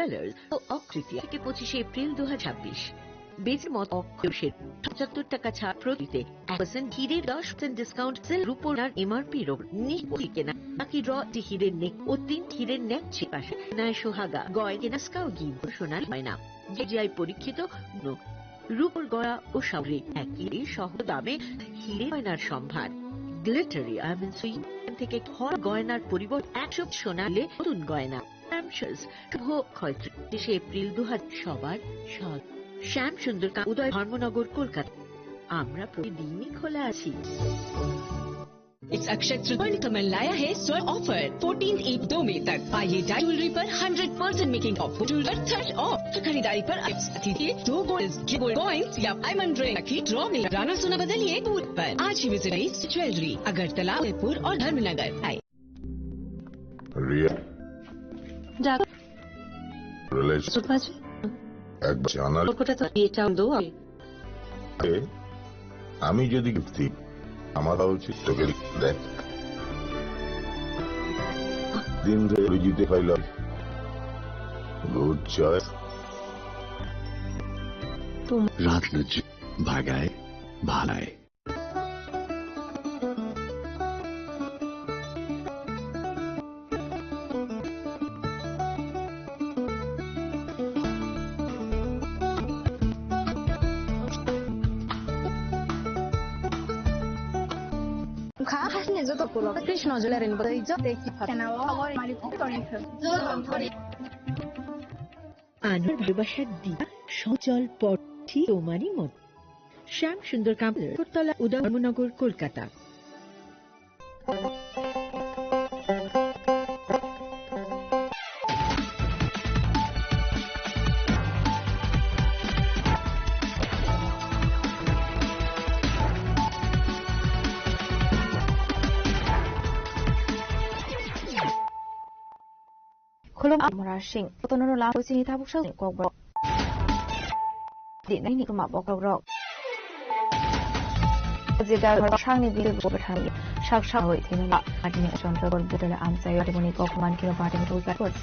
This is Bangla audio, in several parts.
কালার্স ও অকৃতিয়া থেকে 25 এপ্রিল 2026। বেজের মত অক্ষরের 75 টাকা ছাড় প্রতিতে 1% হিরের 10% ডিসকাউন্ট সেল রূপোর এমআরপি এর ওপর নিশ্চিত কেনা বাকি টি হিরের নেক ও 3 হিরের নেক পাশে নয় সোহাগা গয় কেনা স্কাউট গিভ সোনার গয়না জিআই পরীক্ষিত রূপোর গয়া ও সামগ্রী একই সহ দামে হিরে গয়নার সম্ভার। গ্লিটারি ডায়মন্ড সুইং থেকে হর গয়নার পরিবর্তে 100 সোনালে নতুন গয়না। শুভ 30 এপ্রিল 2000 সবার সব শ্যাম সুন্দর উদয় ধর্মনগর কলকাতা। আমরা প্রতিদিনই খোলা আছি। इस अक्षय तृतीया कमल लाया है स्वर ऑफर 14 मई तक। आइए ज्वेलरी पर 100% मेकिंग ऑफर पर 3rd ऑफ खरीदारी पर 2 गोल्ड कॉइन्स या डायमंड रिंग की ड्रॉ में राना सोना बदलिए पूल पर। आज ही विजिट ज्वेलरी अगरतला उदयपुर और धर्मनगर। আমি যদি গিফটি আমার উচিত তোকে দেখ দিন ধরে জিতে পাইলাম। Good choice. রাত ভাগায় ভালায়। কৃষ্ণ জলের ভালোবাসার দিদা সচল পথি তোমারই মত। শ্যাম সুন্দর কামতলা উদয় Dharmanagar Kolkata. Marashing, Potono La Pusinita Bushel, Gogro. The name from Bokoro. The Shani Bill Bobertani, Shak Shawit in the Admission for Bitter answer when he got 1 kilowatt in 2 backwards.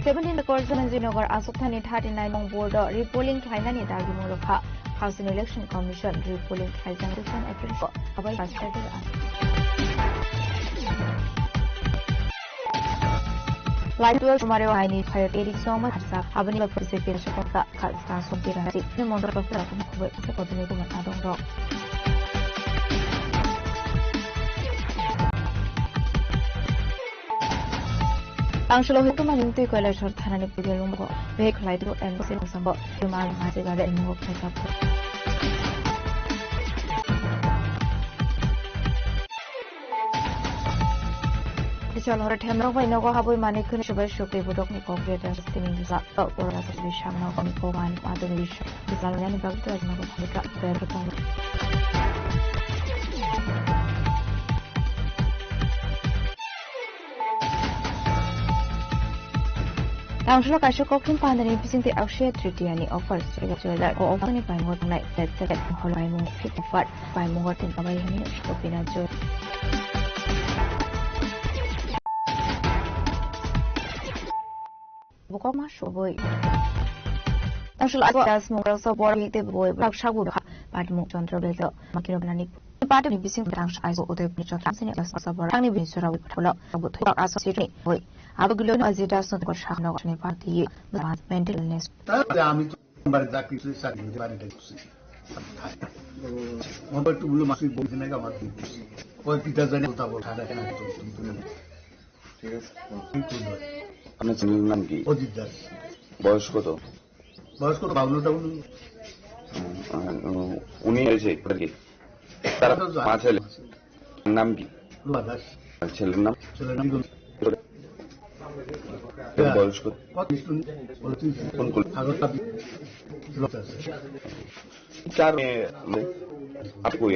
17 records and Zinover Asotani 39 on board repolling Kainani Dagimuraka Housing Election Commission repolling Kaisan April 4. About Like to tomorrow, I need fire 80 so much. Having a precipitation of that cut stance from Pirati, the Mondo of the coordinator of Adon Rock. Angelo Hikuman into collection of Tanani Pudilumbo, make light to and some book, the man has a garden and walk up. Channel Temno by Nogo Habu Manicun Shubi Budok Nicoviat and Stinging is up or as we shall not on Kovan, other wish. The Salani Bagto has never picked up their return. Angelo Kashokokin Pan and Impissing the Akshay Treaty any offers to the jeweler or opening by more than like that 7 Hollow 55 by more than away in Shopina Joe. Bokoma Shoboy. Angel as more so worry the boy, Black Shabuha, but Mukon Trabezo, Makinobani. The party will be seen branch eyes or the picture transit as a suburb, only being sure we pull up about to associate. Boy, Abagulo as it does not go shall not any party, but mental illness. আপনার ছেলের নাম কি? অজিত দাস। বয়স কত? বয়স কত? বাবলুটা উনি এসে কি তার মা ছেলে নাম কি? দাস। ছেলের নাম? ছেলের নাম বয়স কত? কোন কোন চার আপনি কই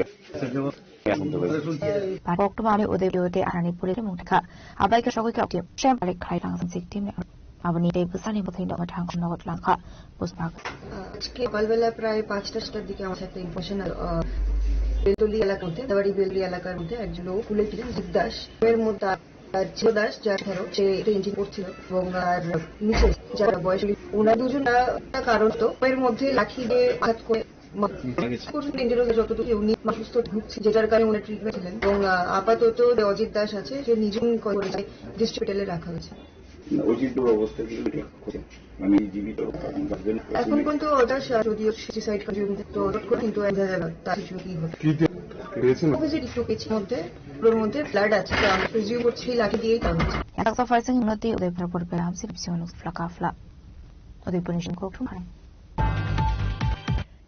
October Ude Arani Pulli Mutka, Abaka Shawaka, Shampari Kai Siktim, Abani Busani Potato Tank Not Lanka, Busmak. Palvela Prai Pachta দিকে আমার সাথে ইমোশনাল বেলতলি এলাকা মধ্যে দাবাড়ি বেলতলি এলাকার মধ্যে একজন পুলিশ জিদ্দাস এর মধ্যে আর ছিল দাস যার 18 সে ইঞ্জিন করছিল এবং আর নিচে যারা বয়স ওনার দুজন কারণ তো এর মধ্যে লাঠি দিয়ে আঘাত করে যতটুকু উনি সুস্থ ভুগছে যেটার কারণে উনি ট্রিটমেন্ট ছিলেন এবং আপাতত অজিত দাস আছে সে নিজেই ডিস্ট্রিক্ট রাখা হয়েছে। এখন কিন্তু ওটা যদিও সুইসাইড তো কিন্তু তার কিছু কি হবে একটু পেছনের মধ্যে ওর মধ্যে ব্লাড আছে তো আমরা প্রিজিউম করছি লাঠি দিয়েই টান হচ্ছে। Yang sa farsa hinoti Udaipur Purperam Sirpsion Flakafla Udaipur Nation Koktum Hai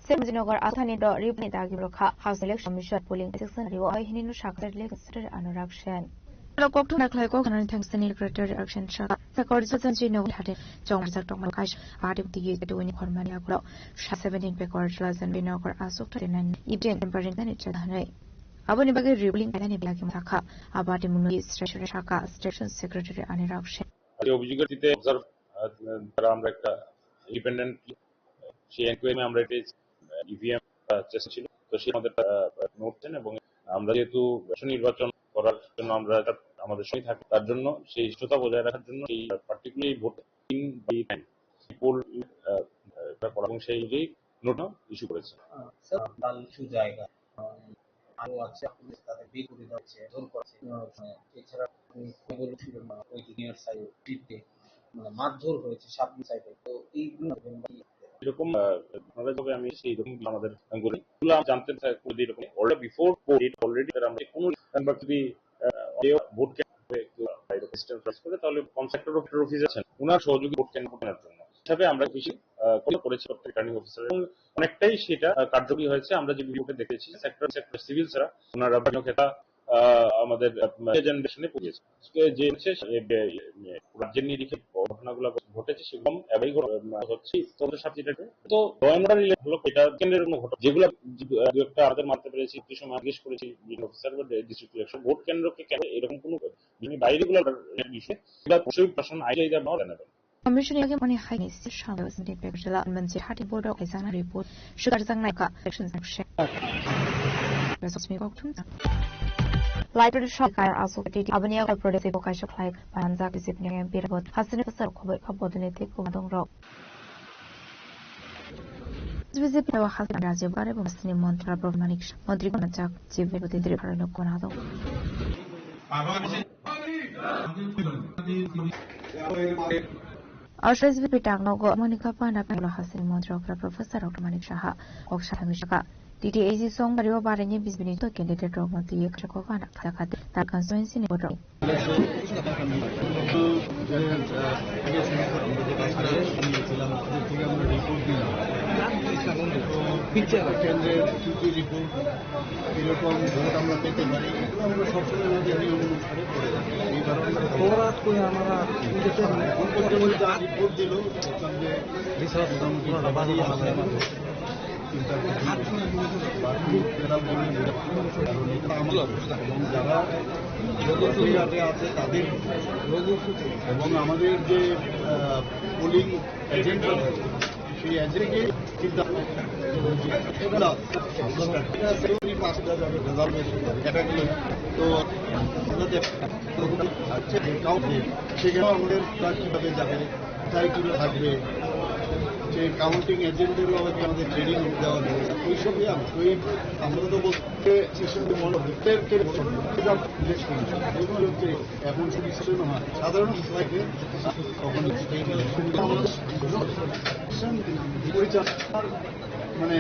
Semjinogar Athani do Ripni Dagi Rokha House Election Mission Polling Section Riwa Hininu Shakar Legislature Anurag Shen Koktum Naklai Kokan thanks the Secretary Action Shaka Sakor Sanjino had it Jong Satok Makash Adim Tigi to win Kormania Gro Sha 17 Pekor Jlas and Vinogar Asok and Ibn Empering than each other. Abani bagi ruling and Bilaki Maka, Abati Muni, Station Shaka, Station Secretary Anirag Shen. অভিযোগটিতে অবজার্ভ তারা আমরা একটা ইন্ডিপেন্ডেন্ট সেই এনকোয়ারি আমরা এটা ইভিএম চেষ্টা ছিল তো সেই আমাদের নোটছেন এবং আমরা যেহেতু নির্বাচন করার জন্য আমরা আমাদের সঙ্গে থাকি তার জন্য সেই সুস্থতা বজায় রাখার জন্য এই পার্টিকুলারলি ভোট পোল এবং সেই অনুযায়ী নোট ইস্যু করেছে কিছু জায়গা আরো আছে তাদের বিয়ে করে যাচ্ছে জোর করছে এছাড়া ওই জুনিয়র সাইডে মানে মারধর হয়েছে সাবনি সাইডে তো এইগুলো এরকম তবে আমি সেই রকম আমাদের জানতে চাই এরকম অলরেডি বিফোর অলরেডি আমরা কোনো যদি ভোট করে তাহলে কনস্ট্রাক্টর অফিস আছেন ওনার সহযোগী ভোট কেন্দ্র কেনার জন্য হিসাবে আমরা বেশি করেছি রিটার্নিং অফিসার এবং অনেকটাই সেটা কার্যকরী হয়েছে। আমরা যে ভিডিওতে দেখেছি সেক্টর সিভিলসরা ওনারা খেতা আমাদের জেনারেশনে পড়িয়েছে যে রাজ্যের নিরিখে ঘটনাগুলো ঘটেছে সেগুলো হচ্ছে তদের সাথে তো এটা কেন্দ্রের কোনো ঘটনা যেগুলো একটা আমাদের মানতে পেরেছি একটু সময় জিজ্ঞেস করেছি অফিসার বা ডিস্ট্রিক্ট ইলেকশন ভোট কেন্দ্রকে কেন এরকম কোনো বাইরেগুলো বিষয়ে প্রশাসন আইডিয়া দেওয়া জানাবেন। Commissioner Money High Minister Shamba was in the Pekala and Manzi Hati Board of Izana report Sugar Zangnaka Section Section. Library Shop Kaya also did Abania Productive Okasha Clive by Anzak disciplinary and Peterbot Hassan Kabodinate Kumadong Rock. Visit our husband as your variable Muslim Montra Bromanic Mondrigonachak, Jibu with the Parano Conado. Our Shres with Pitagno, Monica Panda Palo Hassan Montra Professor Dr. Manik Shaha of Shahamishaka. DTAZ song Mario Barani Bisbinito candidate of the Chakovana Takat, that constituency in Bodro. যারা আছে তাদের এবং আমাদের যে পোলিং এজেন্ট সেই এজেন্টকে চিন্তা তো সেখানে আমাদের কিভাবে যাবে কোথায় কিভাবে থাকবে যে কাউন্টিং এজেন্টদেরও আমাদের ট্রেনিং দেওয়া ব্যবস্থা ওইসবই আমরা তো বলতে এখন সিলেকশন হয় সাধারণ সবাইকে তখন মানে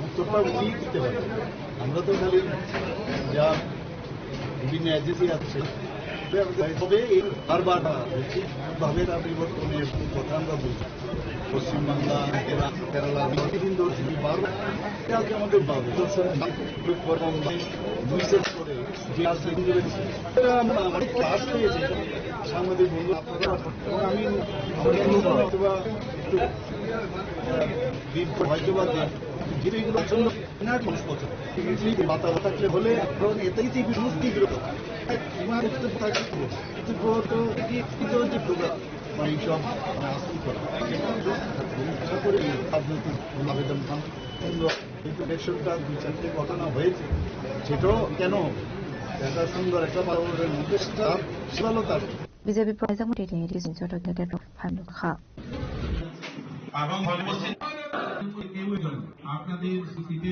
উত্তরটা উনিই দিতে পারে। আমরা তো খালি যা বিভিন্ন এজেন্সি আছে তবে বারবার ভাবে তার পরিবর্তনের কথা আমরা বলছি পশ্চিমবাংলা কেরালা বিভিন্ন বারবার আমাদের করে যে আমার ক্লাস পেয়েছি সাংবাদিক বন্ধু আপনারা এবং আমি একটু হয়তো বা যেটা এগুলোর জন্য বাতা থাকলে হলে এতে সমস্ত যে প্রোগ্রাম এইসব করা আশা করি রাজনৈতিক আবেদন ইলেকশনটা 2-4টে ঘটনা হয়েছে সেটাও কেন একটা সুন্দর একটা পারফরমেন্সের মধ্যে সফলতা বিজেপি প্রজাক মন্ত্রী রিজিন জটক ফাইল খা আপনাদের স্মৃতিতে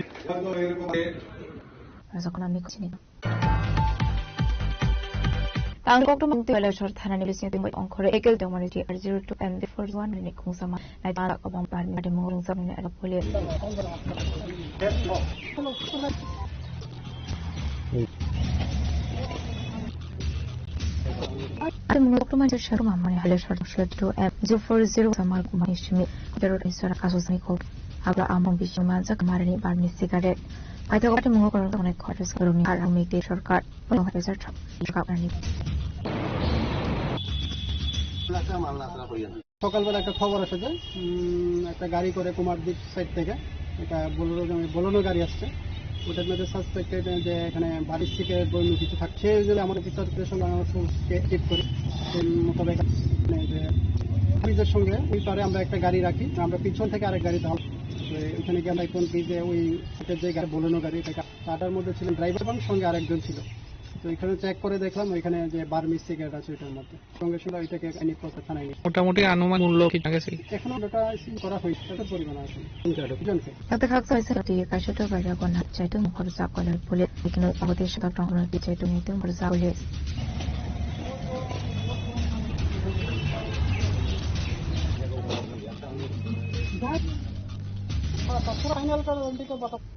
যখন আমি চিনি Tangkok tu mungkin oleh short thana nilisnya tu ongkore ekel tu mana di R02 MD41 ni kung sama na para abang par ni ada mengurung sama ni ada boleh. Ada mengurung tu mana short mama ni oleh short tu M040 sama aku mana sini terus isara kasus ni kok agak among bising masa kemarin ni bar ni sigaret. Ada kata mengurung tu mana khusus kerana ni ada mikir shortcut orang ada shortcut ni. সকালবেলা একটা খবর আসে যে একটা গাড়ি করে কুমারদ্বীপ সাইড থেকে একটা বোলেরো গাড়ি আসছে ওটার মধ্যে সাসপেক্টেড যে এখানে বাড়ির থেকে বন্য কিছু থাকছে সেই জন্য আমাদের অফিসারদের সঙ্গে আমরা চেক করি সেই মোতাবেক যে গাড়িদের সঙ্গে ওই পারে আমরা একটা গাড়ি রাখি আমরা পিছন থেকে আরেক গাড়ি ধাল ওইখানে গিয়ে আমরা এখন যে ওই যে গাড়ি বোলেরো গাড়ি তাটার মধ্যে ছিলেন ড্রাইভার এবং সঙ্গে আরেকজন ছিল তো এখানে চেক করে দেখলাম ওইখানে যে বার্মিজ সিগারেট আছে ওইটার মধ্যে সঙ্গে সঙ্গে ওইটাকে আইনি প্রসেস থানায় নিয়ে মোটামুটি আনুমান মূল্য কি গেছে এখন ওটা সিল করা হয়েছে কত পরিমাণ আছে জনকে Kata kakak saya tadi kasih tu pada aku nak cai tu muka besar kalau boleh bikin aku tu sudah tahu nak cai tu ni tu besar boleh.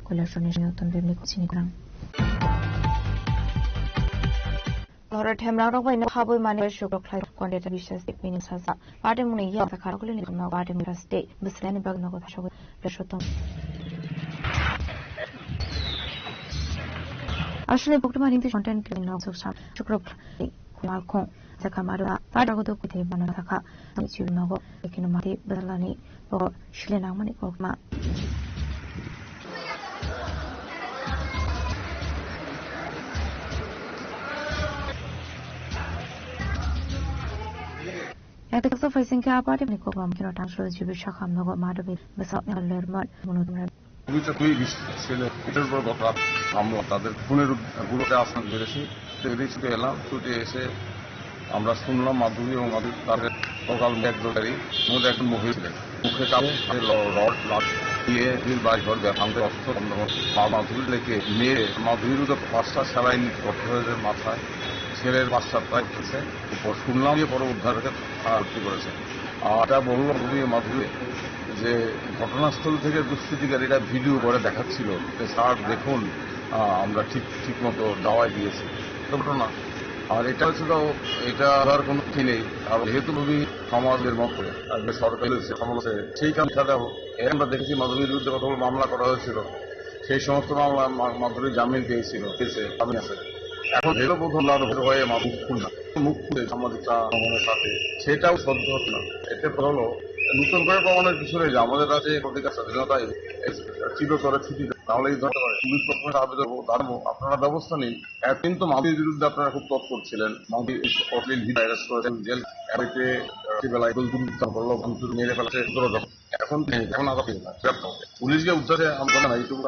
Kalau soalnya tu beli kucing ni kurang. Lora temra orang pun nak habis mana syukur kelai kuantitas bisnes di minus saja. Pada mana ia sekarang kalau ni kena pada mana state besar ni bagi nak kita syukur bershotom. Asal ni bukti mana ini content kita nak syukur malkong sekarang mana pada aku tu kita mana sekarang kami cuci nak kita mati besar ni bawa sila nama ni kau mak. Yang terkesal facing ke apa dia ni kau mungkin orang suruh jual syakam nak mahu beli besar yang lermat menurut mereka. এটা তুই ছেলে এটার উপর কথা আমরা তাদের ফোনের গুলোতে আসন করেছি ছুটে এলাম ছুটে এসে আমরা শুনলাম মাধুরী এবং মাধুরী তাদের সকাল ব্যাগদারি মধ্যে একজন মহিলা ছিলেন মুখে কাপড় রড লাট দিয়ে বাড়ি ঘর ব্যথান্তে অস্ত্র মাধুরী লেখে মেয়ে মাধুরীর তো 5টা স্যালাইন করতে হয়েছে মাথায় ছেলের 5টা প্রায় হচ্ছে শুনলাম যে পরে উদ্ধারকে ভর্তি করেছে আর এটা বললো মাধুরী যে ঘটনাস্থল থেকে দুষ্কৃতিকারীরা ভিডিও করে দেখাচ্ছিল যে স্যার দেখুন আমরা ঠিক মতো দাওয়াই দিয়েছি ঘটনা আর এটা হচ্ছে তো এটা আর কোনো কি নেই আর যেহেতু খুবই সমাজের মতো সরকারি সেই কারণে আমরা দেখেছি মাধুরীর বিরুদ্ধে কতগুলো মামলা করা হয়েছিল সেই সমস্ত মামলা মাধুরী জামিন পেয়েছিল জামিন আছে এখন এরও প্রথম হয়ে মুখ খুলে সাংবাদিকরা সাথে সেটাও সহ্য হচ্ছে না এতে হলো নতুন করে প্রমাণের কিছু নেই যে আমাদের কাছে অধিকার স্বাধীনতায় চিরতরে ছুটি তাহলেই ধরতে পারে পুলিশ প্রথমে আবেদন দাঁড়াবো আপনারা ব্যবস্থা নেই কিন্তু মাধুরীর বিরুদ্ধে আপনারা খুব তৎপর ছিলেন জেল বেলায় ভাঙচুর মেরে ফেলেছে এখন পুলিশকে উদ্ধারে আমরা না এইটুকু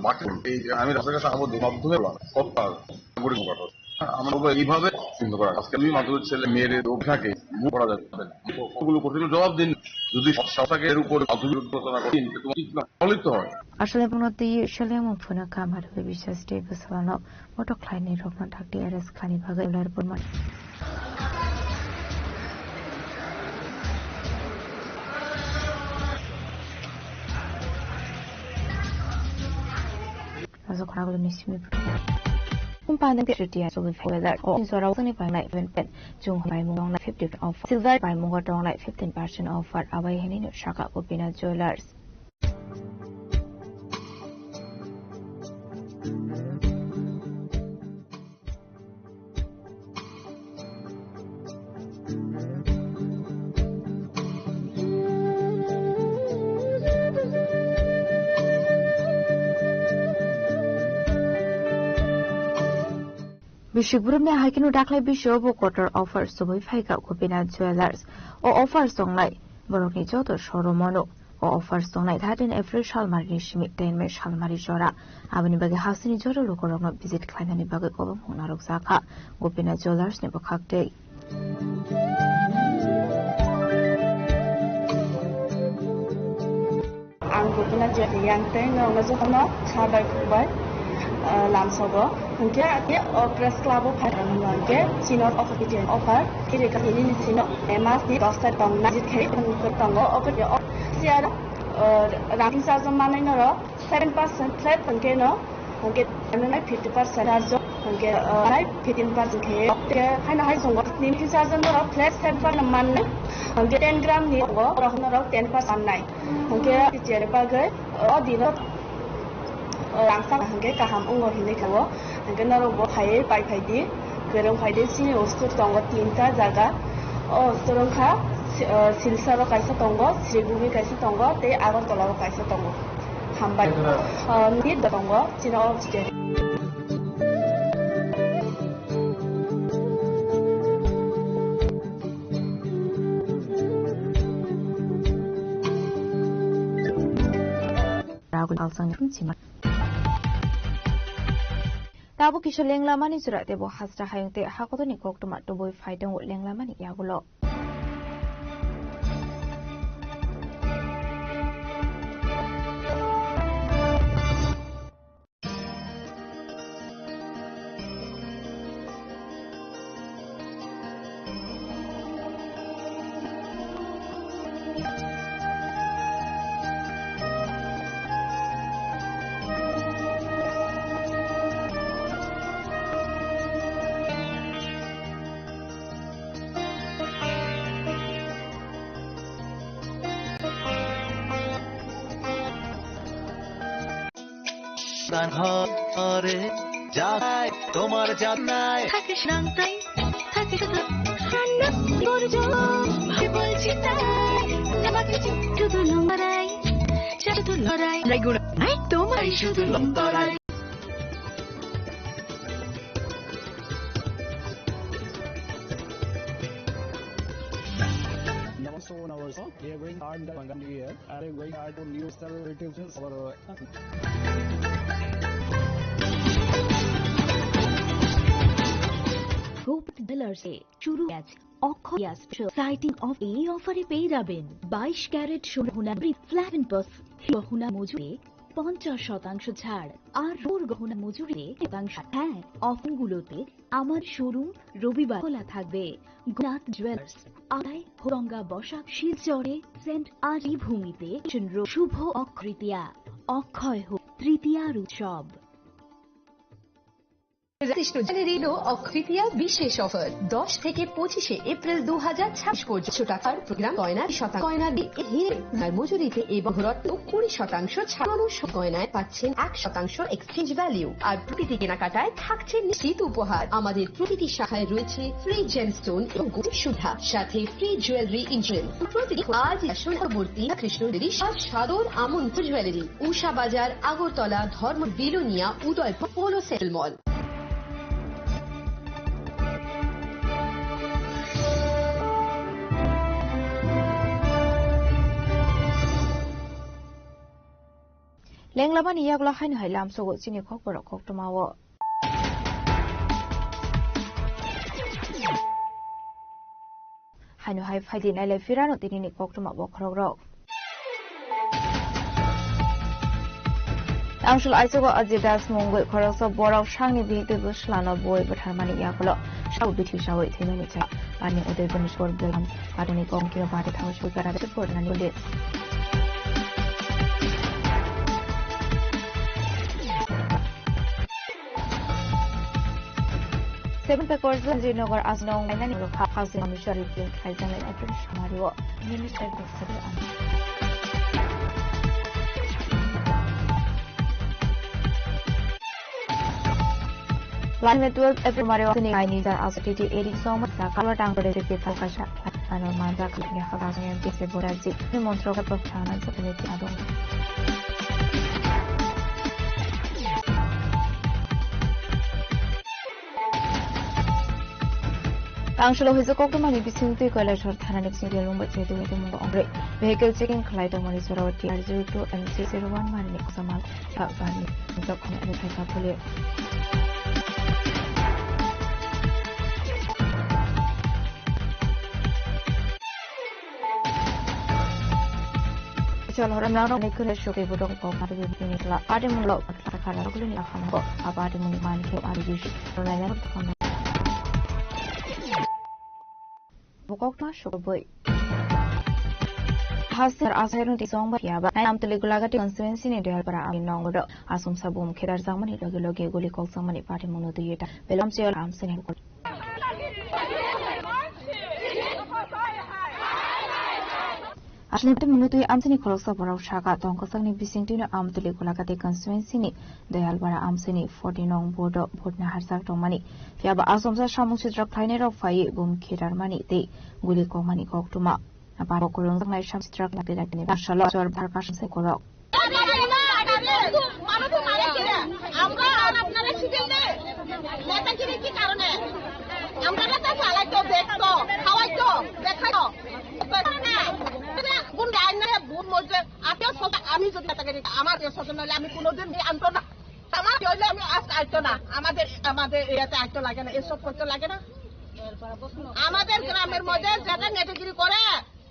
বাকি আমি রাস্তার কাছে আবদ্ধ মাধ্যমে আমরা বলবো এইভাবে চিন্তা করা আজকে আমি মাধুরীর ছেলে মেয়ের অভিযাকে মুখ করা যাবে ওগুলো কঠিন জবাব দিন যদি সরকারকে এর উপর মাধুরীর উদ্বোধনা করেন ফলিত হয় আসলে মূলত আসলে মুফুনা কামার বিশ্বাস ডে বসানো মোটো ক্লাইনি রকম থাকতে আরএস খানি ভাগে Wular পরমান Masuk kalau misi Kumpulan PRTI sebagai weather. Insura usani by night when pen jung by mong like 50 offer. Silver by mong dong like 15% offer. Away hini shaka Opina Jewelers. Bishopurumnya hakinu daklai bishop quarter offers sebagai faika Opina Jewelers. O offers dong like borokni joto shoromono offer sonai 13 April shalmari shimi 10 May shalmari jora abani bagi hasini jora lokorongno visit khlainani bagi kobam hunarok zakha Gopina Jewelers ni bakhakte Ang Gopina Jewelers yang teng ngajono khabai kubai lamsogo hingke ati press club of hangke sinot of the offer kire ka hini sino emas ni dostar tong na jit khari tongo offer yo siar ranking sa zamane ngaro 7% flat hingke no hingke amena 50% arjo hingke 15% khe te haina hai songo ni sa zamane flat 7% man hingke 10 gram ni go rohno ro 10% nai hingke tiere bagai odino langsang hangge kaham ungor hine kawo hangge naro bo phai pai phai di gerong phai de sini ostur tongo tinta jaga o osturong kha silsaro kaisa tongo sribumi kaisa tongo te agon tolaro kaisa tongo hambai ni tongo chino obje Ragul alsang chima Tabo kisho lenglamani surat debo hasra hayungte hakotoni koktoma toboi faidong lenglamani yagulo. ঘরে যায় তোমার জানায় থাকিস নামতাই থাকিস রান্না করজ ভাই বলছি তাই আমাকে শুধু লড়াই শুধু লড়াই রেগুলার আই তোমার শুধু লড়াই We are going hard the new year and we are going hard to new relatives our ডিলার্সে শুরু আছে অক্ষয় স্পেশাল সাইটিং অফ এই অফারে পেয়ে যাবেন 22 ক্যারেট সোনা গহনা মজুরি 50% ছাড় আর রোর গহনা মজুরি 1%। হ্যাঁ, অফারগুলোতে আমার শোরুম রবিবার খোলা থাকবে। গুনাত জুয়েলার্স আড়াই হোরঙ্গা বসাক শিলচরে সেন্ট আরি ভূমিতে শুভ অক্ষতৃতীয়া অক্ষয় হোক তৃতীয়ার উৎসব। রেলো অক্ষতৃতীয়া বিশেষ অফার 10 থেকে 25 এপ্রিল 2026 পর্যন্ত টাকার প্রোগ্রাম গয়না হিরে মজুরিতে এবং রত্ন 20% ছাড় গয়নায় পাচ্ছেন 1% এক্সচেঞ্জ ভ্যালু আর প্রতিটি কেনাকাটায় থাকছে নিশ্চিত উপহার। আমাদের প্রতিটি শাখায় রয়েছে ফ্রি জেমস্টোন এবং গোল্ড সুধা সাথে ফ্রি জুয়েলারি ইন্স্যুরেন্স। প্রতিটি আজ আসনবর্তী কৃষ্ণদেবী সাদর আমন্ত জুয়েলারি উষা বাজার আগরতলা ধর্ম Belonia Udaipur polo settle mall. Lenglamani yaglo hain hailam sogo chini khokporo khoktomawo hainu hai phaidi naile firano tinini khoktoma bokrogro Angshul aisogo ajidas mongoi khorokso borok sangni bihite buslano boi batharmani yaglo shaw bithi shawai themani cha ani odai bonishwar belam adini kongkiro bade thawshu gara de pornani bole Seven Pekors Zinogor Asnong and then housing on the Shari Kaisan and British Mario Minister of Civil Line with 12 April Mario I need an associated 80 so much that cover down for the Fakasha and on Manza Kazi and Pixie Borazi, the Monstro of China and Security Adon. Tangshalo his a Kokumani Bisin to college or Tananik City Lumba City with him Ombre. Vehicle checking Clyde Money Soroti 02 and 601 Manik Samal Vani document with Hakapulia. Orang orang ni kena syukur bodoh kau mari begini lah. Ada mula sekarang aku ni akan kau apa ada mula mana kau ada juga. Orang yang bertukar. Bukok mah syukur boy. Hasil asal itu song berapa? Nam tulis gula kat konstituensi ni dia para amin nong bodoh. Asum sabum kedar zaman ni lagi guli kau zaman ni parti mula tu itu. Belum siapa am sini. Asli menutui amsini koloksa borau shaka tongkosang ni bising tu na amtuli kulakati konstituensi ni dayal bara amsini 40 nong bodo bodna harsak tongmani fiaba asomsa shamungsi drak thaine rok fai bum khirar mani te guli ko mani kok tuma apa korong sang nai sham drak la pila ni shalo sor bharkashan se korok আমরা আপনারা শিখেন নেতাগিরি কি কারণে আমরা তো চালাইতো দেখতো খাওয়াইতো দেখাইতো কোন গায়না বুন মধ্যে আমি যদি নেতাগিরি আমার সচেতন হলে আমি কোনোদিন আনতো না আমার হইলে আমি আজ আইতো না আমাদের এরিয়াতে আইতো লাগে না এসব করতে লাগে না আমাদের গ্রামের মধ্যে যারা নেতাগিরি করে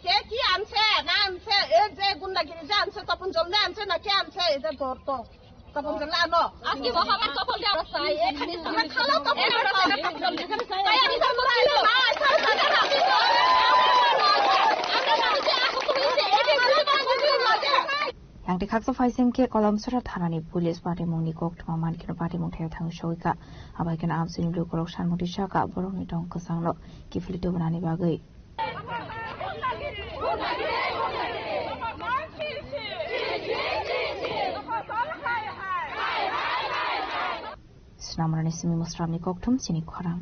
কে কি আনছে না আনছে এই যে গুন্ডাগিরি যে আনছে তপন জলনে আনছে না কে আনছে এদের ধরতো তপন জলনে আনো আজকে মহাবার কপল দেওয়া চাই এখানে খালো তপন তাই আমি তো বলছি Yang dikaksa faising ke kolam surat thanani pulis parti mungni kok tamaman kino parti mungthaya thang shoika abai kena amsini lu korok shan mudi shaka borong ni dong kesanglo kiflito banani bagai Senamrani simi musramni kok tum sini khorang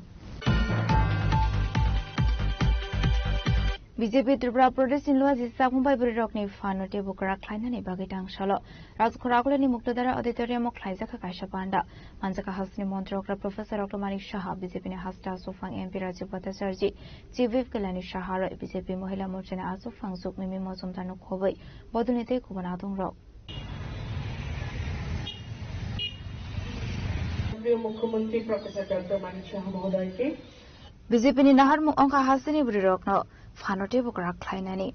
BJP Tripura Pradesh in Lua Zisa Mumbai Burokni Fanote Bukara Klein and Bagatang Shalo, Razkorakuli Muktadara Auditorium of Klaizaka Kasha Panda, Manzaka Hasni Montrokra Professor Otomani Shaha, BJP Hasta Sofang MP Rajapata Sarji, Chief Kalani Shahara, BJP Mohila Murchana Asofang Suk Mimi Mosum Tano Kovai, Bodunite Kubanatong Rock. मुख्यमंत्री प्रोफेसर डॉक्टर मानिक शाह महोदय के BJP ni nahar mu angka hasini burokno Fanote Bukara Kleinani.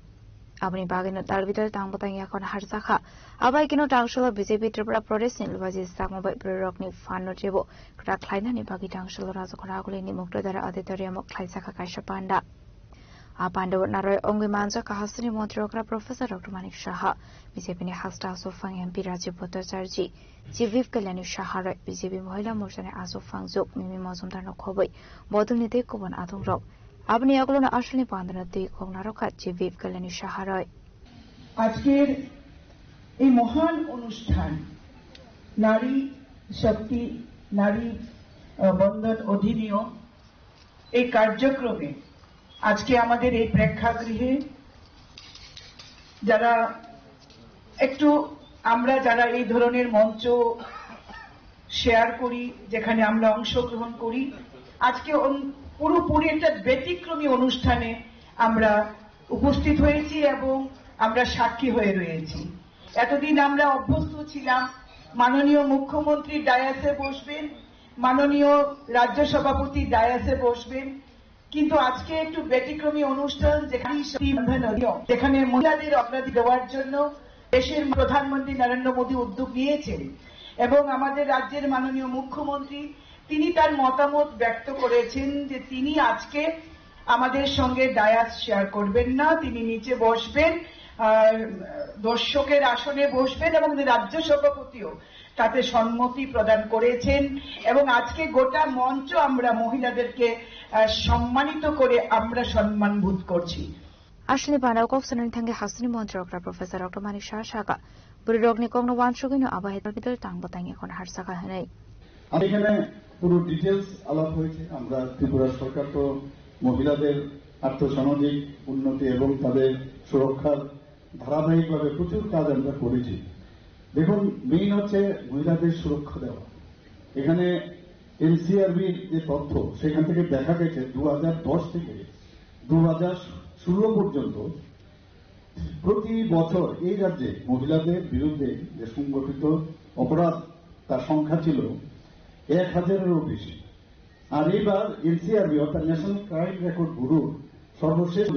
Abni Bagino Talvital Tangbatang Yakon Harsaka. Abai Kino Tangsholo BJP Tripura Pradesh in Luazis Sakmobai Burokni Fanotebo, Krak Kleinani Bagi Tangsholo Razokorakuli Muktadara Auditorium of Klaisaka Kashapanda. Apanda Naroy Ongi Manza Kahasini Montrokra Professor Dr. Manik Shaha, BJP ni Hasta Sofang MP Rajapata Sarji, Chief Kalani Shahara, BJP Mohila Morsane Asofang Zuk, Mimi Mosum Tano Kobai, Bodunite Kuban Atung Rock. আপনি এগুলো না আসলে পান্দনা দুই কোনারকা জীবিব কল্যাণী সাহারায় আজকের এই মহান অনুষ্ঠান নারী শক্তি নারী বন্ধন অধিনিয়ম এই কার্যক্রমে আজকে আমাদের এই প্রেক্ষাগৃহে যারা একটু আমরা যারা এই ধরনের মঞ্চ শেয়ার করি যেখানে আমরা অংশগ্রহণ করি আজকে পুরোপুরি একটা ব্যতিক্রমী অনুষ্ঠানে আমরা উপস্থিত হয়েছি এবং আমরা সাক্ষী হয়ে রয়েছি এতদিন আমরা অভ্যস্ত ছিলাম মাননীয় মুখ্যমন্ত্রী ডায়াসে বসবেন মাননীয় রাজ্য সভাপতি ডায়াসে বসবেন কিন্তু আজকে একটু ব্যতিক্রমী অনুষ্ঠান যেখানে মহিলাদের অগ্রাধিকার দেওয়ার জন্য দেশের প্রধানমন্ত্রী নরেন্দ্র মোদী উদ্যোগ নিয়েছেন এবং আমাদের রাজ্যের মাননীয় মুখ্যমন্ত্রী তিনি তার মতামত ব্যক্ত করেছেন যে তিনি আজকে আমাদের সঙ্গে ডায়াস শেয়ার করবেন না তিনি নিচে বসবেন দর্শকের আসনে বসবেন এবং রাজ্য সভাপতিও তাতে সম্মতি প্রদান করেছেন এবং আজকে গোটা মঞ্চ আমরা মহিলাদেরকে সম্মানিত করে আমরা সম্মানবোধ করছি আসলে বানাকক সনথঙ্গে হাসনি মন্ত্রকরা প্রফেসর ডক্টর মানিক শাহ শাকা বুড়িরগনি কংনো ওয়ানশগিনো আবাহিতার ভিতর টাংবতাং এখন হারসাকা হনাই এখানে পুরো ডিটেইলস আলাপ হয়েছে আমরা ত্রিপুরা সরকার তো মহিলাদের আর্থসামাজিক উন্নতি এবং তাদের সুরক্ষার ধারাবাহিকভাবে প্রচুর কাজ আমরা করেছি দেখুন মেইন হচ্ছে মহিলাদের সুরক্ষা দেওয়া এখানে এনসিআরবির যে তথ্য সেখান থেকে দেখা গেছে 2010 থেকে 2016 পর্যন্ত প্রতি বছর এই রাজ্যে মহিলাদের বিরুদ্ধে যে সংগঠিত অপরাধ তার সংখ্যা ছিল 1000-এরও বেশি। আর এইবার এনসিআরবি অর্থাৎ ন্যাশনাল ক্রাইম রেকর্ড ব্যুরোর সর্বশেষ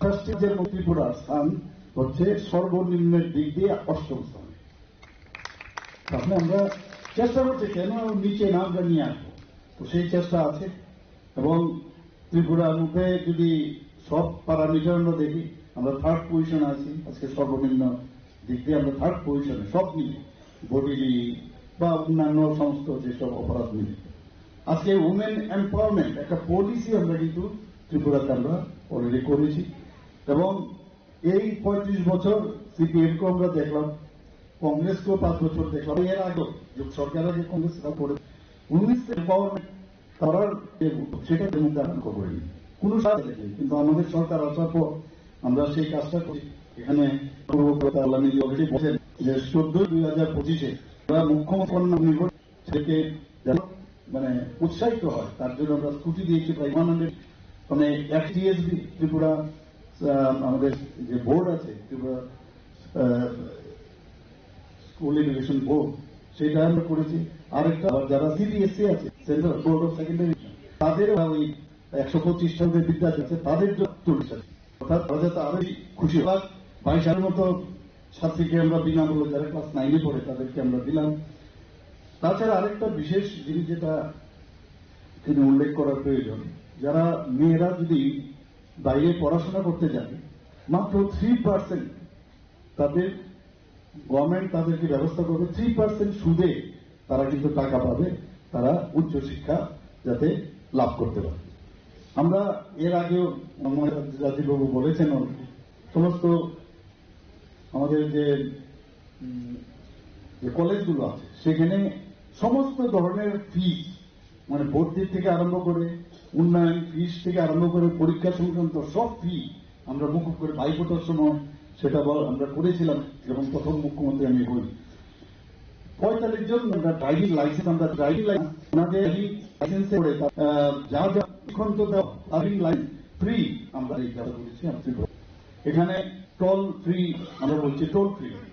রাজ্যের ত্রিপুরার স্থান হচ্ছে সর্বনিম্নের দিক দিয়ে 8ম স্থানে। তাহলে আমরা চেষ্টা করছি কেন নিচে না আমরা নিয়ে আসবো, তো সেই চেষ্টা আছে। এবং ত্রিপুরার মধ্যে যদি সব প্যারামিটার আমরা দেখি, আমরা 3rd পজিশনে আছি আজকে, সর্বনিম্ন দিক দিয়ে আমরা 3rd পজিশনে, সব মিলে বডিলি বা অন্যান্য সমস্ত যেসব অপরাধ মিলে। আজকে উমেন এম্পাওয়ারমেন্ট একটা পলিসি আমরা কিন্তু ত্রিপুরাতে আমরা অলরেডি করেছি। এবং এই 35 বছর সিপিএমকে আমরা দেখলাম, কংগ্রেসকেও 5 বছর দেখলাম, এর আগে সরকার আগে কংগ্রেস করে উইমেন্স এম্পাওয়ারমেন্ট করার সেটার মধ্যে আরম্ভ করিনি, কোনো সাথে দেখি। কিন্তু আমাদের সরকার আসার পর আমরা সেই কাজটা করি। এখানে অলরেডি বলছেন যে 14/2025 আমরা মুখ্যমন্ত্রী থেকে মানে উৎসাহিত হয় তার জন্য আমরা স্কুটি দিয়েছি প্রায় 100, মানে টিএসবি ত্রিপুরা আমাদের যে বোর্ড আছে ত্রিপুরা স্কুল এডুকেশন বোর্ড, সেটা আমরা করেছি। আরেকটা যারা সিবিএসসি আছে, সেন্ট্রাল বোর্ড অফ সেকেন্ডারি, তাদের ওই 125টা বিদ্যালয় আছে, তাদের জন্য 40 আছে। অর্থাৎ তারা যাতে আরো খুশি হয়। 22,000 মতো ছাত্রীকে আমরা বিনামূল্যে, যারা ক্লাস 9-এ পড়ে তাদেরকে আমরা দিলাম। তাছাড়া আরেকটা বিশেষ জিনিস যেটা তিনি উল্লেখ করার প্রয়োজন, যারা মেয়েরা যদি বাইরে পড়াশোনা করতে যাবে, মাত্র 3% তাদের গভর্নমেন্ট তাদেরকে ব্যবস্থা করবে, 3% সুদে তারা কিন্তু টাকা পাবে, তারা উচ্চশিক্ষা যাতে লাভ করতে পারে। আমরা এর আগেও রাজীববাবু বলেছেন, সমস্ত আমাদের যে কলেজগুলো আছে সেখানে সমস্ত ধরনের ফিস, মানে ভর্তির থেকে আরম্ভ করে উন্নয়ন ফিস থেকে আরম্ভ করে পরীক্ষা সংক্রান্ত সব ফি আমরা মুকুব করে ভাইফোঁটার সময় সেটা আমরা করেছিলাম যখন প্রথম মুখ্যমন্ত্রী আমি হই। 45 জন আমরা ড্রাইভিং লাইসেন্স, আমরা ড্রাইভিং লাইসেন্স ওনাদের লাইসেন্সে করে যা যা ড্রাইভিং লাইসেন্স ফ্রি আমরা এই কাজ করেছি। এখানে টোল ফ্রি, আমরা বলছি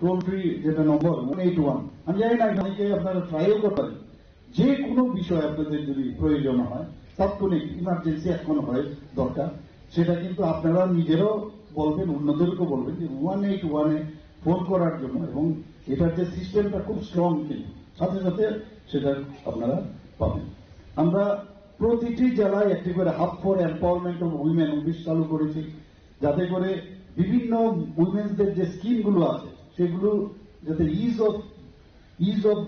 টোল ফ্রি যেটা নম্বর 181, আমি জানি না এখানে আপনারা ট্রাইও করতে পারেন। যে কোনো বিষয় আপনাদের যদি প্রয়োজন হয়, তাৎক্ষণিক ইমার্জেন্সি এখন হয় দরকার, সেটা কিন্তু আপনারা নিজেরাও বলবেন, অন্যদেরকেও বলবেন যে 181-এ ফোন করার জন্য। এবং এটার যে সিস্টেমটা খুব স্ট্রং, কিন্তু সাথে সাথে সেটা আপনারা পাবেন। আমরা প্রতিটি জেলায় একটি করে hub for empowerment of women office চালু করেছি, যাতে করে বিভিন্ন উইমেন্সদের যে স্কিমগুলো আছে সেগুলো যাতে ইজ অফ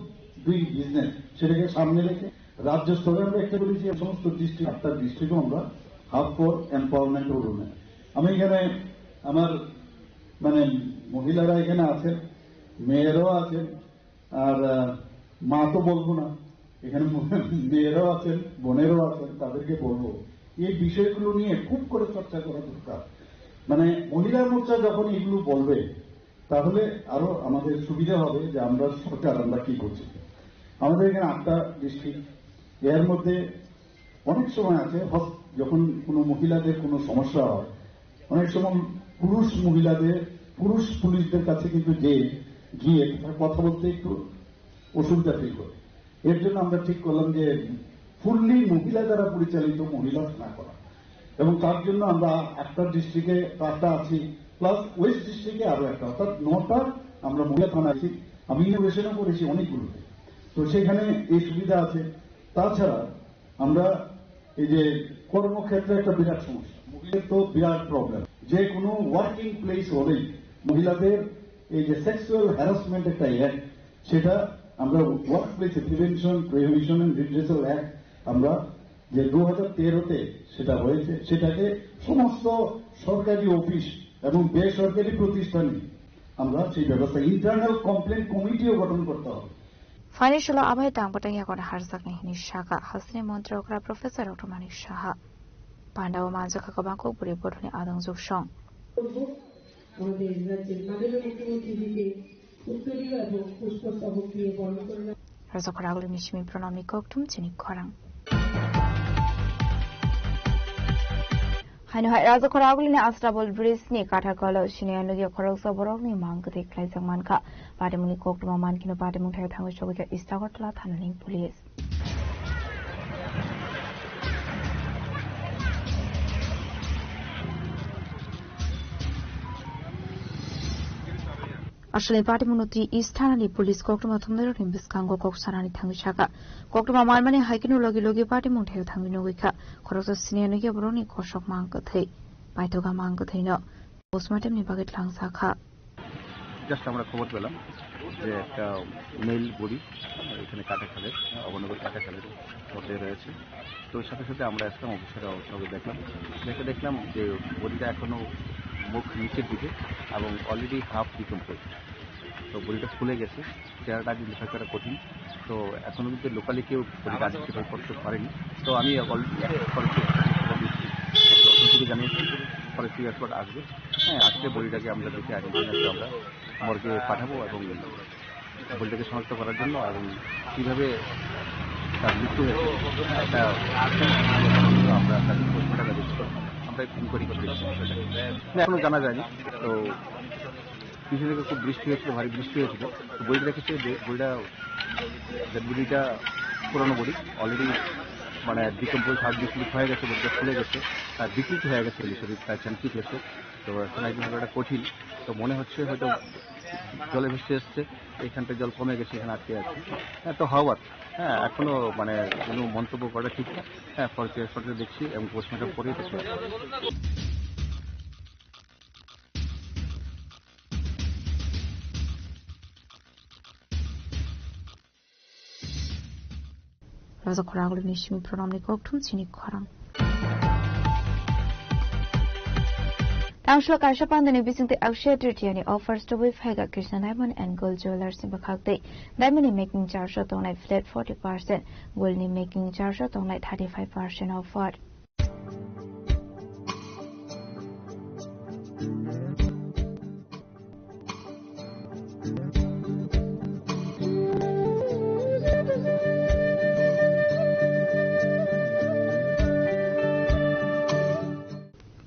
ডুইং বিজনেস সেটাকে সামনে রেখে রাজ্য স্তরে আমরা একটা করেছি। সমস্ত ডিস্ট্রিক্ট, 8টা ডিস্ট্রিক্টও আমরা hub for empowerment of women. আমি এখানে আমার মানে মহিলারা এখানে আছেন, মেয়েরাও আছেন, আর মা তো বলবো না, এখানে মেয়েরাও আছেন, বোনেরও আছেন, তাদেরকে বলবো এই বিষয়গুলো নিয়ে খুব করে চর্চা করা দরকার। মানে মহিলা মোর্চা যখন এগুলো বলবে তাহলে আরো আমাদের সুবিধা হবে যে আমরা সরকার আমরা কি করছি। আমাদের এখানে 8টা ডিস্ট্রিক্ট, এর মধ্যে অনেক সময় আছে যখন কোনো মহিলাদের কোনো সমস্যা হয়, অনেক সময় পুরুষ পুলিশদের কাছে কিন্তু গিয়ে কথা বলতে একটু অসুবিধা ফিল করে। এর জন্য আমরা ঠিক করলাম যে ফুললি মহিলা দ্বারা পরিচালিত মহিলা থানা করা, এবং তার জন্য আমরা একটা ডিস্ট্রিক্টে 8টা আছি, প্লাস ওয়েস্ট ডিস্ট্রিক্টে আরো একটা, অর্থাৎ 9টা আমরা মহিলা থানা আছি। আমি ইনোভেশনও করেছি অনেকগুলোতে, তো সেখানে এই সুবিধা আছে। তাছাড়া আমরা এই যে কর্মক্ষেত্রে একটা বিরাট সমস্যা, মহিলাদের তো বিরাট প্রবলেম। যে কোনো ওয়ার্কিং প্লেস হলেই মহিলাদের এই যে সেক্সুয়াল হ্যারাসমেন্ট একটা অ্যাক্ট, সেটা আমরা ওয়ার্ক প্লেসে prevention, prohibition and redressal act আমরা যে 2013-তে সেটা হয়েছে, সেটাকে সমস্ত সরকারি অফিস এবং বেসরকারি প্রতিষ্ঠানে আমরা সেই ব্যবস্থা, ইন্টারনাল কমপ্লেন কমিটিও গঠন করতে হবে। ফাইন্যান্সিয়াল আবহাওয়া দাম্পত্য করা হারজাকনি হিনি শাখা হাসিনি মন্ত্রকরা প্রফেসর ডক্টর মানিক সাহা পান্ডাও মানজাখা গোबांखौ बुरै बर'नि आदं जुगसं আমাদের রাজ্যের মাননীয় মুখ্যমন্ত্রীকে উত্তরীয় এবং পুষ্প স্তবক দিয়ে বর্ণ করে রাজকরা আগুলি মিশমি প্রণামী ককটুম চিনি খরাং Haino hai raja khoraguli ni Astrabal Bridge ni Kathakala Shinian Lugia Khorok Saborok ni Mangkate Klaisang Manka Pademuni Koktuma Mankino Pademung Thai Thangu Shogika Istagotla Thanaling Police. Ashley Patimunuti Istani Police Koktuma Thunder in Biskango Koksarani Tangshaka Koktuma Malmani Haikinu Logi Patimun Thai Tangino Wika Khorok Sinianugia Broni Koshok Mankate Baitoga Mankatino Postmortem ni Baget Langsaka just আমরা খবর পেলাম যে একটা মেল বডি এখানে কাটাখালের অবনগর কাটাখালের মধ্যে রয়েছে। তো সাথে সাথে আমরা আসলাম অফিসার সঙ্গে দেখলাম যে বডিটা এখনো মুখ নিচের দিকে এবং অলরেডি হাফ ডিকম্পোজ। তো বডিটা ফুলে গেছে, চেহারাটা আইডেন্টিফাই করা কঠিন। তো এখনো কিন্তু লোকালি কেউ বডিটা আইডেন্টিফাই করতে পারেনি। তো আমি অলরেডি জানিয়েছি ফরেস্ট্রি এক্সপার্ট আসবে, হ্যাঁ আসলে বডিটাকে আমরা দেখে আইডেন্টিফাই আমরা মর্গে পাঠাবো এবং বডিটাকে শনাক্ত করার জন্য এবং কীভাবে তার মৃত্যু হয়েছে একটা আমরা আমরা ইনকোয়ারি করে দিচ্ছি। এখনো জানা যায়নি। তো কিছু থেকে খুব বৃষ্টি হয়েছিল, ভারী বৃষ্টি হয়েছিল। তো বইটা রেখেছে যে বডিটা পুরোনো বডি অলরেডি মানে ডিকম্পোজ হার্ট ডিক্লিক হয়ে গেছে, বডিটা ফুলে গেছে, তার ডিক্লিক হয়ে গেছে শরীর, তার চান্সিক হয়েছে। তো এখন একদিন একটা কঠিন। তো মনে হচ্ছে হয়তো জলে ভেসে এসছে, এইখানটা জল কমে গেছে, এখানে আটকে আছে। হ্যাঁ তো হওয়ার হ্যাঁ এখনো মানে কোনো মন্তব্য করা ঠিক না। হ্যাঁ ফরেস্ট্রি দেখছি এবং পোস্টমর্টম করেই দেখছি। Raza Khoraguli ni Shimi Pronamni Koktum Chini Khorang. Tangshwa Kaishapan the Nibising the Akshay Tritiani offers to with Haga Krishna Diamond and Gold Jewelers in Bakakte. Diamond making charge shot on like flat 40%, gold making charge shot on like 35% of what.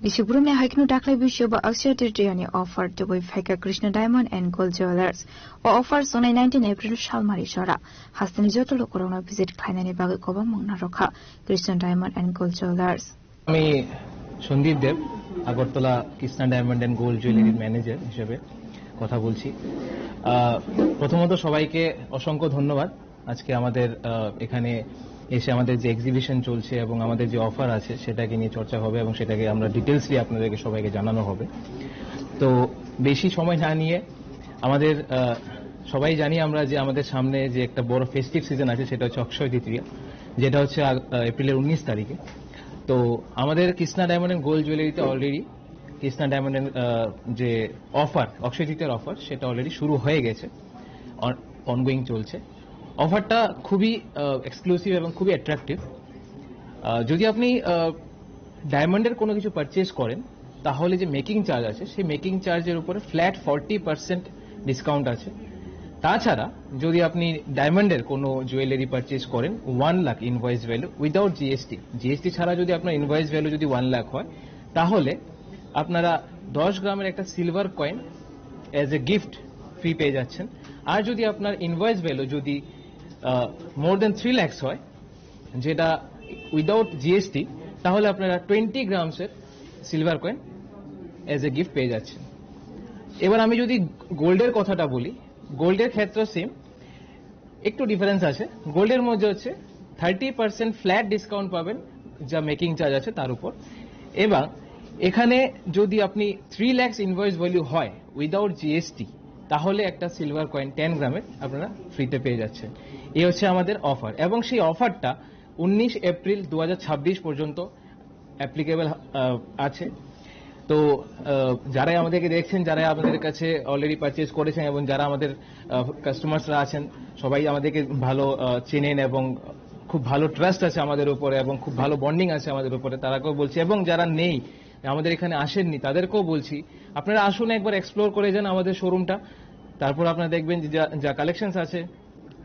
Bishubrumne Haiknu Dakla Bishuba Akshay Tritiani offered to with Haga Krishna Diamond and Gold Jewelers or offers on 19 April Shalmari Shora. Hastan Jotolo Corona visit Kainani Bagakova Naroka, Krishna Diamond and Gold Jewelers. আমি Sandip Deb Agartala Krishna Diamond and Gold জুয়েলারির ম্যানেজার হিসেবে কথা বলছি। প্রথমত সবাইকে অসংখ্য ধন্যবাদ আজকে আমাদের এখানে এসে আমাদের যে এক্সিবিশন চলছে এবং আমাদের যে অফার আছে সেটাকে নিয়ে চর্চা হবে এবং সেটাকে আমরা ডিটেলসলি আপনাদেরকে সবাইকে জানানো হবে। তো বেশি সময় না নিয়ে আমাদের সবাই জানি আমরা যে আমাদের সামনে যে একটা বড় ফেস্টিভ সিজন আছে সেটা হচ্ছে অক্ষয় তৃতীয়া, যেটা হচ্ছে এপ্রিলের 19 তারিখে। তো আমাদের কৃষ্ণা ডায়মন্ড এন্ড গোল্ড জুয়েলারিতে অলরেডি কৃষ্ণা ডায়মন্ড এন্ড যে অফার অক্ষয় তৃতীয়ার অফার সেটা অলরেডি শুরু হয়ে গেছে, অনগোয়িং চলছে। অফারটা খুবই এক্সক্লুসিভ এবং খুবই অ্যাট্রাকটিভ। যদি আপনি ডায়মন্ডের কোনো কিছু পারচেজ করেন তাহলে যে মেকিং চার্জ আছে সেই মেকিং চার্জের উপরে ফ্ল্যাট 40% ডিসকাউন্ট আছে। তাছাড়া যদি আপনি ডায়মন্ডের কোনো জুয়েলারি পারচেজ করেন 1 lakh invoice value without GST ছাড়া যদি আপনার ইনভয়েস ভ্যালু যদি 1 লাখ হয় তাহলে আপনারা 10 গ্রামের একটা silver coin as a gift free পেয়ে যাচ্ছেন। আর যদি আপনার ইনভয়েস ভ্যালু যদি মোর দেন 3 লাখ হয় যেটা উইদাউট জিএসটি, তাহলে আপনারা 20 গ্রামসের silver coin as a gift পেয়ে যাচ্ছেন। এবার আমি যদি গোল্ডের কথাটা বলি, গোল্ডের ক্ষেত্রে সেম, একটু ডিফারেন্স আছে। গোল্ডের মধ্যে হচ্ছে 30% ফ্ল্যাট ডিসকাউন্ট পাবেন যা মেকিং চার্জ আছে তার উপর। এবং এখানে যদি আপনি 3 লাখ ইনভয়েস ভ্যালু হয় উইদাউট জিএসটি তাহলে একটা সিলভার কয়েন 10 গ্রামের আপনারা ফ্রিতে পেয়ে যাচ্ছেন। এই হচ্ছে আমাদের অফার এবং সেই অফারটা 19 এপ্রিল 2026 পর্যন্ত অ্যাপ্লিকেবল আছে। তো যারা আমাদেরকে দেখছেন, যারা আমাদের কাছে অলরেডি পারচেজ করেছেন এবং যারা আমাদের কাস্টমার্সরা আছেন সবাই আমাদেরকে ভালো চেনেন এবং খুব ভালো ট্রাস্ট আছে আমাদের উপরে এবং খুব ভালো বন্ডিং আছে আমাদের উপরে, তারাকেও বলছি। এবং যারা নেই আমাদের এখানে আসেননি তাদেরকেও বলছি আপনারা আসুন একবার এক্সপ্লোর করে যান আমাদের শোরুমটা। তারপর আপনারা দেখবেন যা কালেকশনস আছে,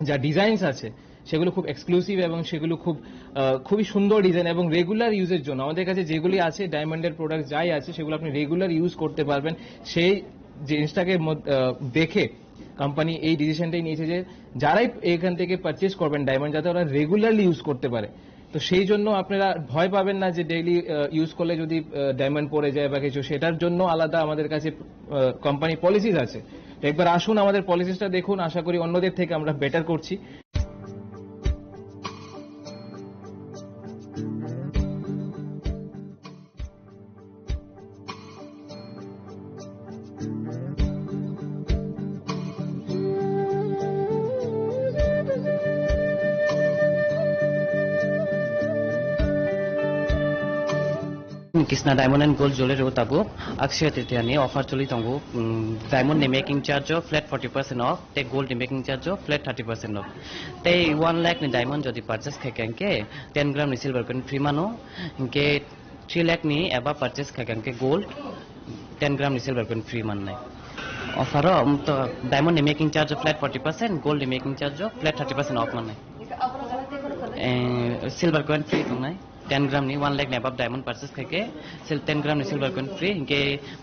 যা ডিজাইনস আছে সেগুলো খুব এক্সক্লুসিভ এবং সেগুলো খুবই সুন্দর ডিজাইন এবং রেগুলার ইউজের জন্য আমাদের কাছে যেগুলি আছে ডায়মন্ডের প্রোডাক্ট যাই আছে সেগুলো আপনি রেগুলার ইউজ করতে পারবেন। সেই জিনিসটাকে দেখে কোম্পানি এই ডিসিশনটাই নিয়েছে যে যারাই এখান থেকে পারচেস করবেন ডায়মন্ড যাতে ওরা রেগুলারলি ইউজ করতে পারে। তো সেই জন্য আপনারা ভয় পাবেন না যে ডেইলি ইউজ করলে যদি ডায়মন্ড পড়ে যায় বা কিছু, সেটার জন্য আলাদা আমাদের কাছে কোম্পানি পলিসিস আছে। তো একবার আসুন আমাদের পলিসিসটা দেখুন, আশা করি অন্যদের থেকে আমরা বেটার করছি। Kisna Diamond and Gold Jewelry Utabu, Akshaya Tritiani, offer Chuli Tangu, Diamond making charge of flat 40% off, take gold making charge of flat 30% off. They 1 lakh ni diamond jodi purchase kakanke 10 gram ni silver coin free mano, ke 3 lakh ni above purchase kakanke gold 10 gram ni silver coin free man nai. Offer to diamond making charge of flat 40%, gold making charge of flat 30% off man nai. Silver coin free to nai. 10 gram ni 1 lakh ni above diamond purchase kake 10 gram ni silver coin free inke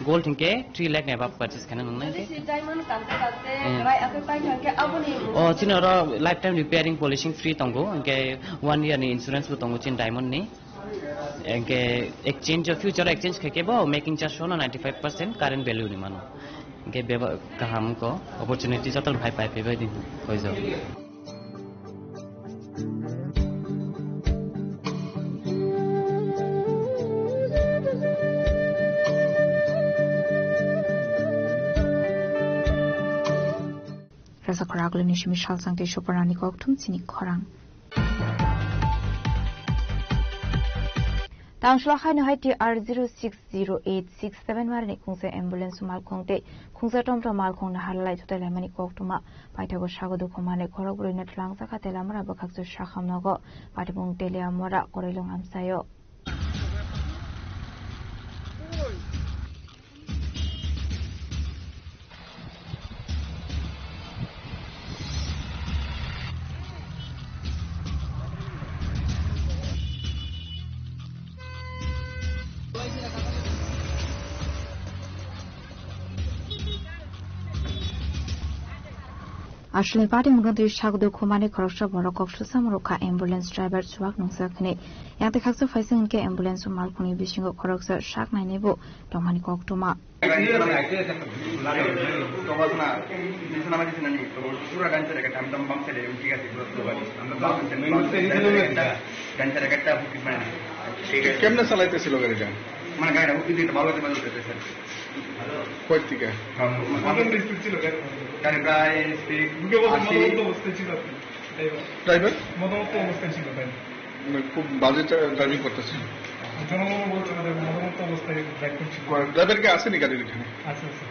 gold inke 3 lakh ni above purchase kana nai diamond kante rai ape pai thangke aboni oh chinoro lifetime repairing polishing free tongo inke 1 year ni insurance bu tongo chin diamond ni inke exchange future exchange kake bo making charge shono 95% current value ni mano inke beba kaham ko opportunity total bhai pai pe din hoi jao Rasa Koraglo Nishimi Shalsang de Shoparani Koktum Sini Korang. Tangshlaha no Haiti R060867 Marani Kungse ambulance Malkongte Kungsa Tomto Malkong na Halai to the Lemani Koktuma Paitago Shagodu Komane Korogru Netlang Sakatela Marabakaksu Shaham Nogo Patibung Telia Mora Korelong Amsayo. আসলে পার্টি মুগন্তি স্বাগত খুমানে খরচা বড় কক্ষ সামরক্ষা অ্যাম্বুলেন্স ড্রাইভার সুয়াক নংসাখনে ইয়াতে খাকসো ফাইসিংকে অ্যাম্বুলেন্স মালখনি বিসিংগ খরচা শাক নাইনেবো টমানি কক্টমা কেমনে চালাইতেছিল গাড়িটা মানে গাড়িটা উঠতে ভালো কই থেকে গাড়ি প্রায় ড্রাইভার মতামত অবস্থায় ছিল খুব বাজে ড্রাইভিং করতেছিল জনগণ বলছে মতামত অবস্থায় ড্রাইভ করছিল ড্রাইভার কি আসেনি গাড়ির এখানে আচ্ছা আচ্ছা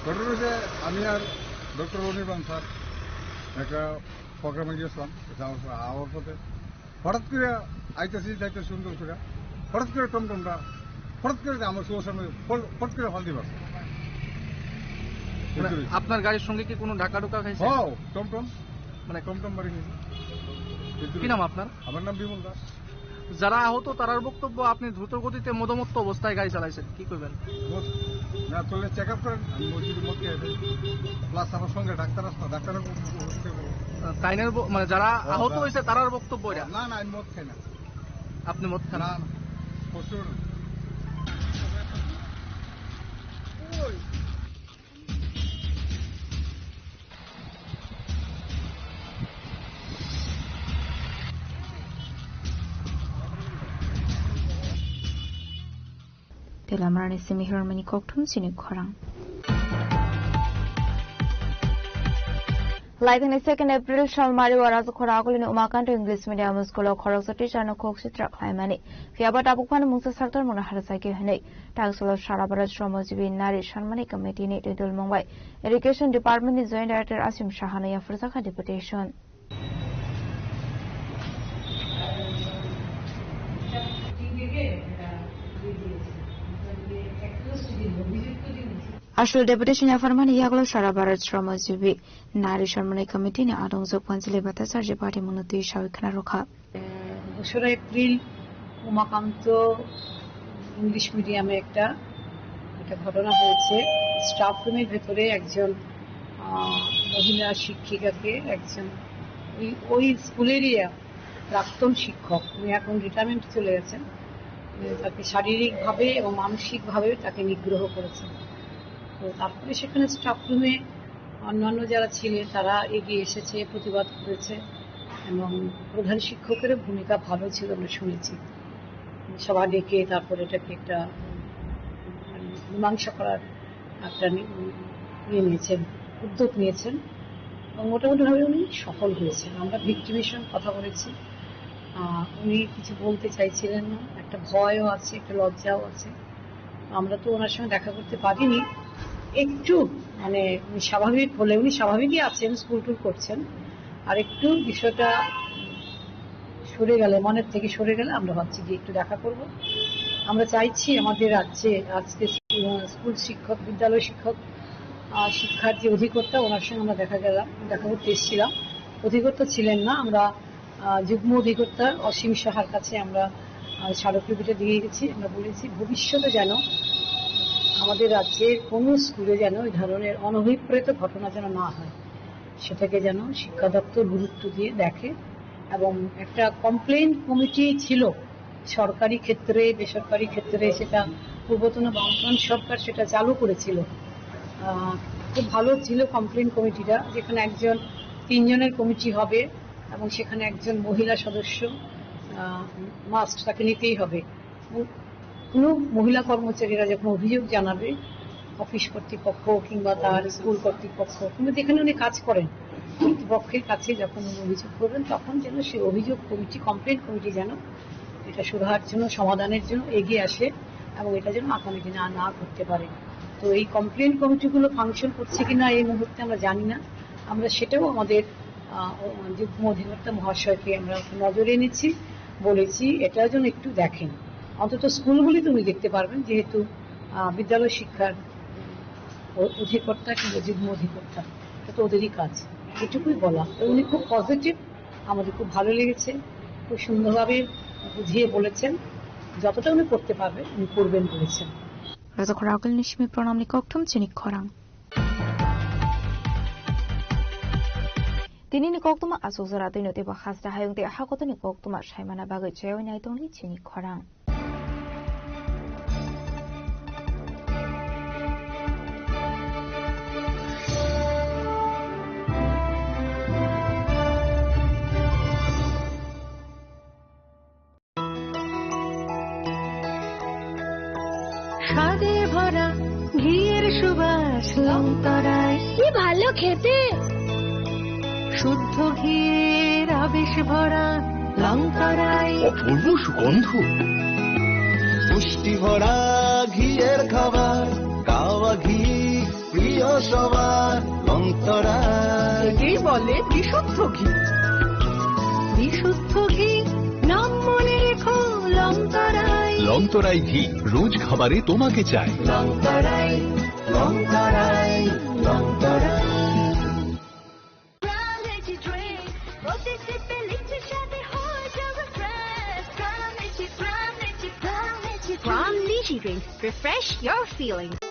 ঘটনা হচ্ছে আমি আর ডক্টর অনির্বাণ স্যার একটা প্রোগ্রামে গিয়েছিলাম আওয়ার পথে হঠাৎ করে আইতেছি যাইতে সুন্দর করে হঠাৎ করে টমটমটা হঠাৎ করে আমার শুভ সামনে ফট করে ফল দিবার আপনার গাড়ির সঙ্গে কি কোনো ঢাকা ঢোকা খাইছে? হ্যাঁ টমটম মানে টমটম বাড়ি গেছে। কি নাম আপনার? আমার নাম বিমল দাস। যারা আহত তারার বক্তব্য আপনি দ্রুত গতিতে মদমত্ত অবস্থায় গাড়ি চালাইছেন, কি করবেন? না চলে চেক আপ করেন, আমি মসজিদের মধ্যে প্লাস আমার সঙ্গে ডাক্তার আসতো, ডাক্তারের তাইনের মানে যারা আহত হয়েছে তারার বক্তব্য এটা? না না আমি মদ খাই না। আপনি মদ খান না? প্রচুর Telamrani Semihirmani Koktum Sini Korang. Like the 2nd April, Shalmari was a Koragul in Umakan to English Medium School of Korok Teacher and Cook Sitra Climani. Fiabat Abukan Musa Sartor Munaharasaki Hene, Taxol of Sharabarat Shomozibi Nari Sharmani Committee Native Mumbai. Education Department is joined Director Asim Shahana Frisaka Deputation. Hasil deputation ya farmani yaglo Sara Bharat Shramajীবী নারী সম্মানী committee ni adongjo panchile batasar je party munoti shawikhana rokha 2 April Umakanta English মিডিয়ামে একটা ঘটনা হয়েছে স্টাফ রুমের ভেতরে একজন মহিলা শিক্ষিকাকে একজন ওই স্কুলেরই প্রাক্তন শিক্ষক উনি এখন রিটায়ারমেন্ট চলে গেছেন তাকে শারীরিকভাবে এবং মানসিকভাবে তাকে নিগ্রহ করেছেন তো তারপরে সেখানে স্টাফ রুমে অন্যান্য যারা ছিলেন তারা এগিয়ে এসেছে প্রতিবাদ করেছে এবং প্রধান শিক্ষকের ভূমিকা ভালো ছিল আমরা শুনেছি সভা ডেকে তারপরে এটাকে একটা মীমাংসা করার একটা নিয়েছেন উদ্যোগ নিয়েছেন এবং মোটামুটিভাবে উনি সফল হয়েছেন আমরা ভিক্টিমের সঙ্গে কথা বলেছি উনি কিছু বলতে চাইছিলেন না একটা ভয়ও আছে একটা লজ্জাও আছে আমরা তো ওনার সঙ্গে দেখা করতে পারিনি একটু মানে উনি স্বাভাবিক হলে উনি স্বাভাবিকই আছেন স্কুল টুল করছেন আর একটু বিষয়টা সরে গেলে মনের থেকে সরে গেলে আমরা ভাবছি যে একটু দেখা করব আমরা চাইছি আমাদের রাজ্যে আজকে স্কুল শিক্ষক বিদ্যালয় শিক্ষক শিক্ষার যে অধিকর্তা ওনার সঙ্গে আমরা দেখা করতে এসেছিলাম অধিকর্তা ছিলেন না আমরা যুগ্ম অধিকর্তা অসীম সাহার কাছে আমরা স্মারকলিপিটা দিয়ে গেছি আমরা বলেছি ভবিষ্যতে যেন আমাদের রাজ্যের কোনো স্কুলে যেন এই ধরনের অনভিপ্রেত ঘটনা যেন না হয় সেটাকে যেন শিক্ষা দপ্তর গুরুত্ব দিয়ে দেখে এবং একটা কমপ্লেন কমিটি ছিল সরকারি ক্ষেত্রে বেসরকারি ক্ষেত্রে সেটা পূর্বতন বামফ্রন্ট সরকার সেটা চালু করেছিল খুব ভালো ছিল কমপ্লেন কমিটিটা যেখানে 3 জনের কমিটি হবে এবং সেখানে একজন মহিলা সদস্য মাস্ট তাকে নিতেই হবে কোনো মহিলা কর্মচারীরা যখন অভিযোগ জানাবে অফিস কর্তৃপক্ষ কিংবা তার স্কুল কর্তৃপক্ষ কিংবা যেখানে উনি কাজ করেন কর্তৃপক্ষের কাছে যখন উনি অভিযোগ করবেন তখন যেন সেই অভিযোগ কমিটি কমপ্লেন কমিটি যেন এটা সুধার জন্য সমাধানের জন্য এগিয়ে আসে এবং এটা যেন আগামী দিনে না করতে পারে তো এই কমপ্লেন কমিটিগুলো ফাংশন করছে কিনা এই মুহূর্তে আমরা জানি না আমরা সেটাও আমাদের যুগ্ম অধিকর্তা মহাশয়কে আমরা নজরে এনেছি বলেছি এটা যেন একটু দেখেন অন্তত স্কুলগুলি তুমি দেখতে পারবেন যেহেতু বিদ্যালয় শিক্ষার অধিকর্তা কিংবা যুগ্ম অধিকর্তা এটা তো ওদেরই কাজ এটুকুই বলা তো উনি খুব পজিটিভ আমাদের খুব ভালো লেগেছে খুব সুন্দরভাবে বুঝিয়ে বলেছেন যতটা উনি করতে পারবেন উনি করবেন বলেছেন রাজাখরাগল নিশমি প্রণাম নিকটম চিনি খরাং তিনি নিকটমা আসুজরা তিনতে বাখাসরা হায়ংতে হাকত নিকটমা সাইমানা বাগৈ চেয় নাইতনি চিনি খরাং স্বাদে ভরা ঘিয়ের সুবাস লঙ্কারায় কি ভালো খেতে শুদ্ধ ঘিয়ের আবেশ ভরা লঙ্কারায় অপূর্ব সুগন্ধ পুষ্টি ভরা ঘিয়ের খাবার গাওয়া ঘি প্রিয় সবার লঙ্কারায় একেই বলে বিশুদ্ধ ঘি বিশুদ্ধ ঘি নাম মনে রেখো লঙ্কারায় লঙ্কারাই ঘি রোজ খাবারে তোমাকে চাই লঙ্কারাই লঙ্কারাই লঙ্কারাই From Lychee Drinks, refresh your feelings.